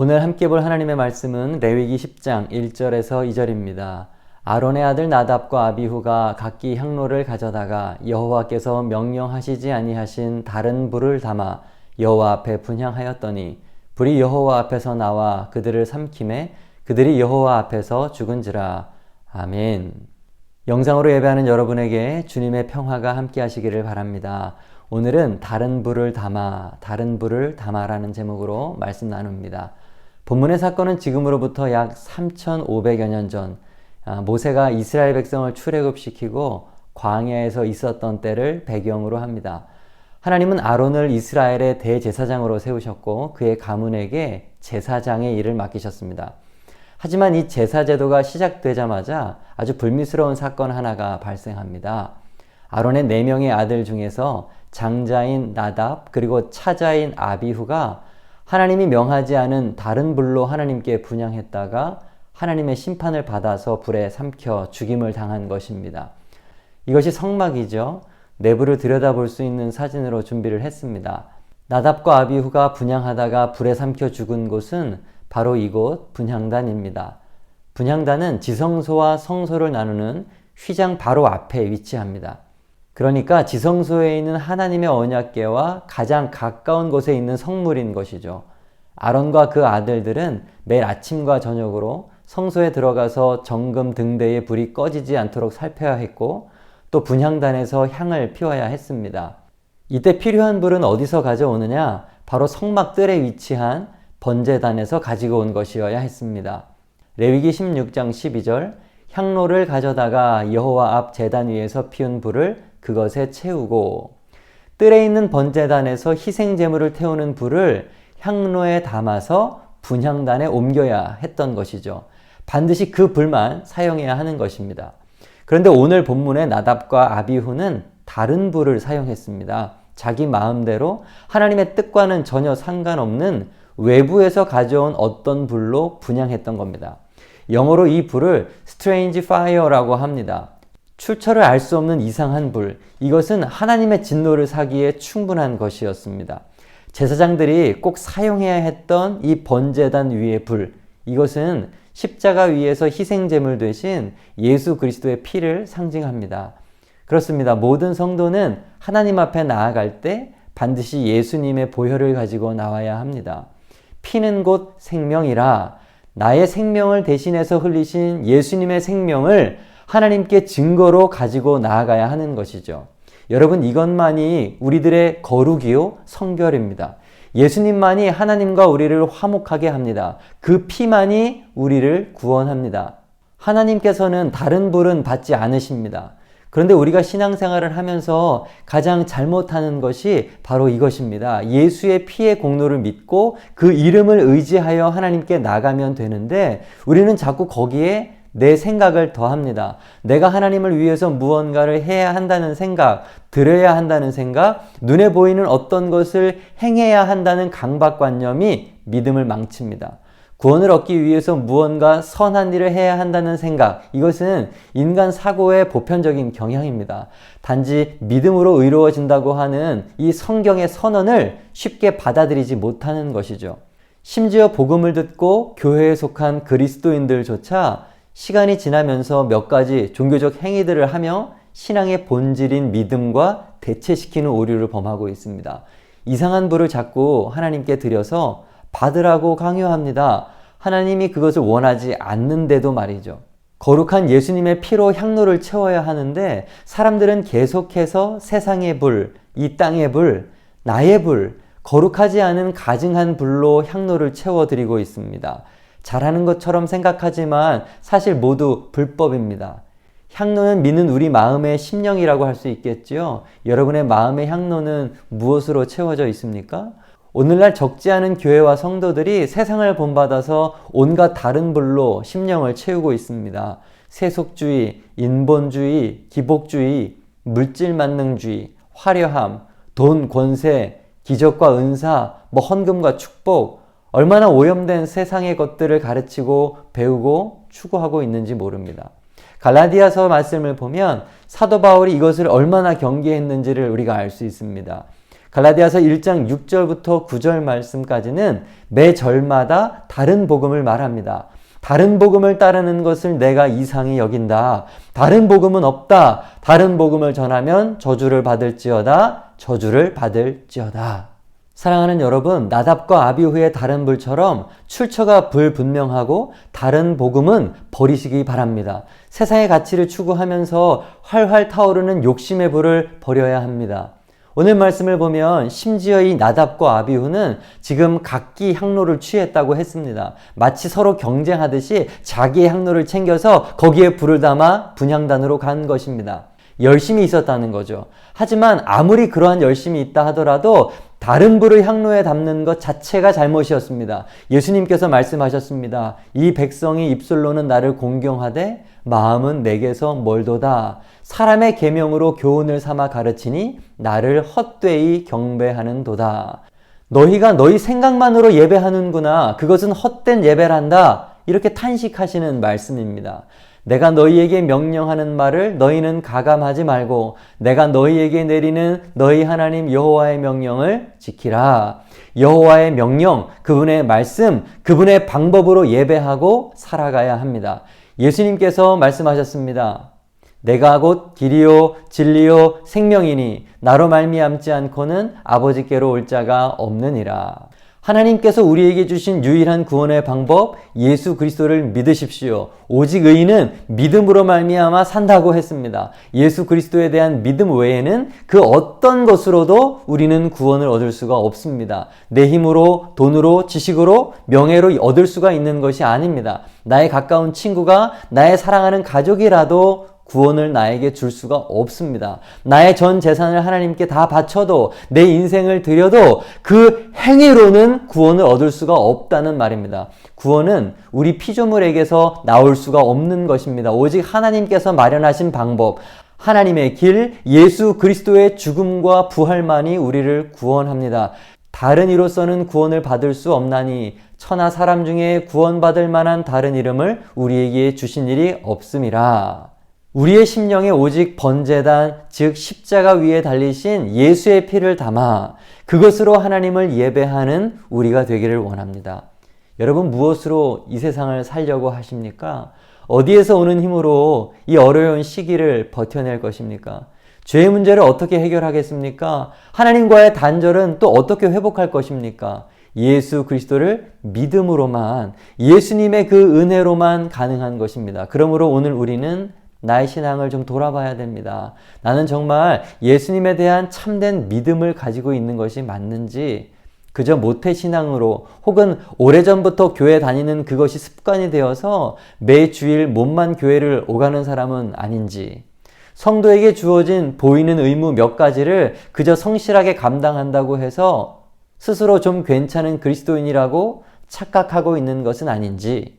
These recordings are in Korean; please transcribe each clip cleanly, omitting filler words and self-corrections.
오늘 함께 볼 하나님의 말씀은 레위기 10장 1절에서 2절입니다. 아론의 아들 나답과 아비후가 각기 향로를 가져다가 여호와께서 명령하시지 아니하신 다른 불을 담아 여호와 앞에 분향하였더니 불이 여호와 앞에서 나와 그들을 삼키매 그들이 여호와 앞에서 죽은지라. 아멘. 영상으로 예배하는 여러분에게 주님의 평화가 함께 하시기를 바랍니다. 오늘은 다른 불을 담아라는 제목으로 말씀 나눕니다. 본문의 사건은 지금으로부터 약 3,500여 년 전 모세가 이스라엘 백성을 출애굽시키고 광야에서 있었던 때를 배경으로 합니다. 하나님은 아론을 이스라엘의 대제사장으로 세우셨고 그의 가문에게 제사장의 일을 맡기셨습니다. 하지만 이 제사 제도가 시작되자마자 아주 불미스러운 사건 하나가 발생합니다. 아론의 4명의 아들 중에서 장자인 나답 그리고 차자인 아비후가 하나님이 명하지 않은 다른 불로 하나님께 분향했다가 하나님의 심판을 받아서 불에 삼켜 죽임을 당한 것입니다. 이것이 성막이죠. 내부를 들여다볼 수 있는 사진으로 준비를 했습니다. 나답과 아비후가 분향하다가 불에 삼켜 죽은 곳은 바로 이곳 분향단입니다. 분향단은 지성소와 성소를 나누는 휘장 바로 앞에 위치합니다. 그러니까 지성소에 있는 하나님의 언약궤와 가장 가까운 곳에 있는 성물인 것이죠. 아론과 그 아들들은 매일 아침과 저녁으로 성소에 들어가서 정금 등대의 불이 꺼지지 않도록 살펴야 했고 또 분향단에서 향을 피워야 했습니다. 이때 필요한 불은 어디서 가져오느냐? 바로 성막 뜰에 위치한 번제단에서 가지고 온 것이어야 했습니다. 레위기 16장 12절 향로를 가져다가 여호와 앞 제단 위에서 피운 불을 그것에 채우고 뜰에 있는 번제단에서 희생 제물을 태우는 불을 향로에 담아서 분향단에 옮겨야 했던 것이죠. 반드시 그 불만 사용해야 하는 것입니다. 그런데 오늘 본문의 나답과 아비후는 다른 불을 사용했습니다. 자기 마음대로 하나님의 뜻과는 전혀 상관없는 외부에서 가져온 어떤 불로 분향했던 겁니다. 영어로 이 불을 strange fire라고 합니다. 출처를 알 수 없는 이상한 불, 이것은 하나님의 진노를 사기에 충분한 것이었습니다. 제사장들이 꼭 사용해야 했던 이 번제단 위의 불, 이것은 십자가 위에서 희생제물 대신 예수 그리스도의 피를 상징합니다. 그렇습니다. 모든 성도는 하나님 앞에 나아갈 때 반드시 예수님의 보혈을 가지고 나와야 합니다. 피는 곧 생명이라 나의 생명을 대신해서 흘리신 예수님의 생명을 하나님께 증거로 가지고 나아가야 하는 것이죠. 여러분, 이것만이 우리들의 거룩이요 성결입니다. 예수님만이 하나님과 우리를 화목하게 합니다. 그 피만이 우리를 구원합니다. 하나님께서는 다른 불은 받지 않으십니다. 그런데 우리가 신앙생활을 하면서 가장 잘못하는 것이 바로 이것입니다. 예수의 피의 공로를 믿고 그 이름을 의지하여 하나님께 나가면 되는데 우리는 자꾸 거기에 내 생각을 더합니다. 내가 하나님을 위해서 무언가를 해야 한다는 생각, 드려야 한다는 생각, 눈에 보이는 어떤 것을 행해야 한다는 강박관념이 믿음을 망칩니다. 구원을 얻기 위해서 무언가 선한 일을 해야 한다는 생각, 이것은 인간 사고의 보편적인 경향입니다. 단지 믿음으로 의로워진다고 하는 이 성경의 선언을 쉽게 받아들이지 못하는 것이죠. 심지어 복음을 듣고 교회에 속한 그리스도인들조차 시간이 지나면서 몇 가지 종교적 행위들을 하며 신앙의 본질인 믿음과 대체시키는 오류를 범하고 있습니다. 이상한 불을 자꾸 하나님께 드려서 받으라고 강요합니다. 하나님이 그것을 원하지 않는데도 말이죠. 거룩한 예수님의 피로 향로를 채워야 하는데 사람들은 계속해서 세상의 불, 이 땅의 불, 나의 불, 거룩하지 않은 가증한 불로 향로를 채워드리고 있습니다. 잘하는 것처럼 생각하지만 사실 모두 불법입니다. 향로는 믿는 우리 마음의 심령이라고 할 수 있겠지요. 여러분의 마음의 향로는 무엇으로 채워져 있습니까? 오늘날 적지 않은 교회와 성도들이 세상을 본받아서 온갖 다른 불로 심령을 채우고 있습니다. 세속주의, 인본주의, 기복주의, 물질만능주의, 화려함, 돈, 권세, 기적과 은사, 헌금과 축복, 얼마나 오염된 세상의 것들을 가르치고 배우고 추구하고 있는지 모릅니다. 갈라디아서 말씀을 보면 사도 바울이 이것을 얼마나 경계했는지를 우리가 알 수 있습니다. 갈라디아서 1장 6절부터 9절 말씀까지는 매 절마다 다른 복음을 말합니다. 다른 복음을 따르는 것을 내가 이상히 여긴다. 다른 복음은 없다. 다른 복음을 전하면 저주를 받을지어다. 저주를 받을지어다. 사랑하는 여러분, 나답과 아비후의 다른 불처럼 출처가 불분명하고 다른 복음은 버리시기 바랍니다. 세상의 가치를 추구하면서 활활 타오르는 욕심의 불을 버려야 합니다. 오늘 말씀을 보면 심지어 이 나답과 아비후는 지금 각기 향로를 취했다고 했습니다. 마치 서로 경쟁하듯이 자기의 향로를 챙겨서 거기에 불을 담아 분향단으로 간 것입니다. 열심히 있었다는 거죠. 하지만 아무리 그러한 열심이 있다 하더라도 다른 불을 향로에 담는 것 자체가 잘못이었습니다. 예수님께서 말씀하셨습니다. 이 백성이 입술로는 나를 공경하되 마음은 내게서 멀도다. 사람의 계명으로 교훈을 삼아 가르치니 나를 헛되이 경배하는도다. 너희가 너희 생각만으로 예배하는구나. 그것은 헛된 예배란다. 이렇게 탄식하시는 말씀입니다. 내가 너희에게 명령하는 말을 너희는 가감하지 말고 내가 너희에게 내리는 너희 하나님 여호와의 명령을 지키라. 여호와의 명령, 그분의 말씀, 그분의 방법으로 예배하고 살아가야 합니다. 예수님께서 말씀하셨습니다. 내가 곧 길이요 진리요 생명이니 나로 말미암지 않고는 아버지께로 올 자가 없느니라. 하나님께서 우리에게 주신 유일한 구원의 방법, 예수 그리스도를 믿으십시오. 오직 의인은 믿음으로 말미암아 산다고 했습니다. 예수 그리스도에 대한 믿음 외에는 그 어떤 것으로도 우리는 구원을 얻을 수가 없습니다. 내 힘으로, 돈으로, 지식으로, 명예로 얻을 수가 있는 것이 아닙니다. 나의 가까운 친구가, 나의 사랑하는 가족이라도 구원을 나에게 줄 수가 없습니다. 나의 전 재산을 하나님께 다 바쳐도 내 인생을 드려도 그 행위로는 구원을 얻을 수가 없다는 말입니다. 구원은 우리 피조물에게서 나올 수가 없는 것입니다. 오직 하나님께서 마련하신 방법, 하나님의 길, 예수 그리스도의 죽음과 부활만이 우리를 구원합니다. 다른 이로서는 구원을 받을 수 없나니 천하 사람 중에 구원받을 만한 다른 이름을 우리에게 주신 일이 없음이라. 우리의 심령에 오직 번제단, 즉 십자가 위에 달리신 예수의 피를 담아 그것으로 하나님을 예배하는 우리가 되기를 원합니다. 여러분, 무엇으로 이 세상을 살려고 하십니까? 어디에서 오는 힘으로 이 어려운 시기를 버텨낼 것입니까? 죄의 문제를 어떻게 해결하겠습니까? 하나님과의 단절은 또 어떻게 회복할 것입니까? 예수 그리스도를 믿음으로만, 예수님의 그 은혜로만 가능한 것입니다. 그러므로 오늘 우리는 나의 신앙을 좀 돌아봐야 됩니다. 나는 정말 예수님에 대한 참된 믿음을 가지고 있는 것이 맞는지, 그저 모태신앙으로 혹은 오래전부터 교회 다니는 그것이 습관이 되어서 매 주일 몸만 교회를 오가는 사람은 아닌지, 성도에게 주어진 보이는 의무 몇 가지를 그저 성실하게 감당한다고 해서 스스로 좀 괜찮은 그리스도인이라고 착각하고 있는 것은 아닌지.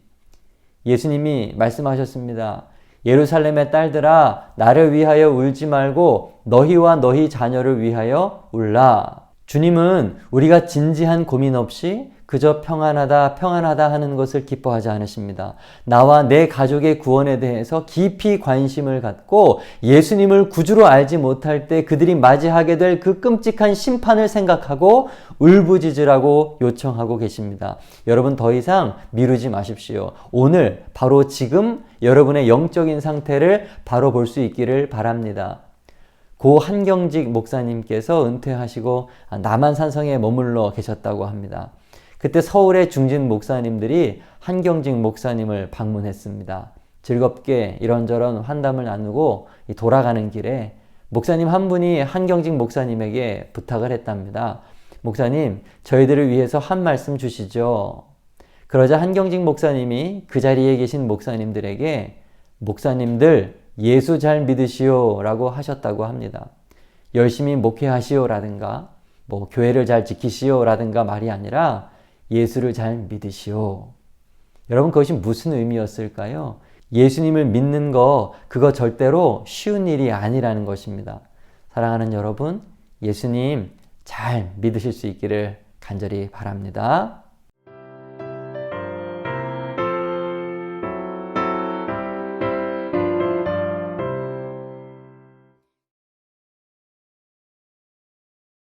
예수님이 말씀하셨습니다. 예루살렘의 딸들아, 나를 위하여 울지 말고 너희와 너희 자녀를 위하여 울라. 주님은 우리가 진지한 고민 없이 그저 평안하다 평안하다 하는 것을 기뻐하지 않으십니다. 나와 내 가족의 구원에 대해서 깊이 관심을 갖고 예수님을 구주로 알지 못할 때 그들이 맞이하게 될 그 끔찍한 심판을 생각하고 울부짖으라고 요청하고 계십니다. 여러분, 더 이상 미루지 마십시오. 오늘 바로 지금 여러분의 영적인 상태를 바로 볼 수 있기를 바랍니다. 고 한경직 목사님께서 은퇴하시고 남한산성에 머물러 계셨다고 합니다. 그때 서울의 중진 목사님들이 한경직 목사님을 방문했습니다. 즐겁게 이런저런 환담을 나누고 돌아가는 길에 목사님 한 분이 한경직 목사님에게 부탁을 했답니다. 목사님, 저희들을 위해서 한 말씀 주시죠. 그러자 한경직 목사님이 그 자리에 계신 목사님들에게 목사님들 예수 잘 믿으시오 라고 하셨다고 합니다. 열심히 목회하시오 라든가 교회를 잘 지키시오 라든가 말이 아니라 예수를 잘 믿으시오. 여러분, 그것이 무슨 의미였을까요? 예수님을 믿는 거, 그거 절대로 쉬운 일이 아니라는 것입니다. 사랑하는 여러분, 예수님 잘 믿으실 수 있기를 간절히 바랍니다.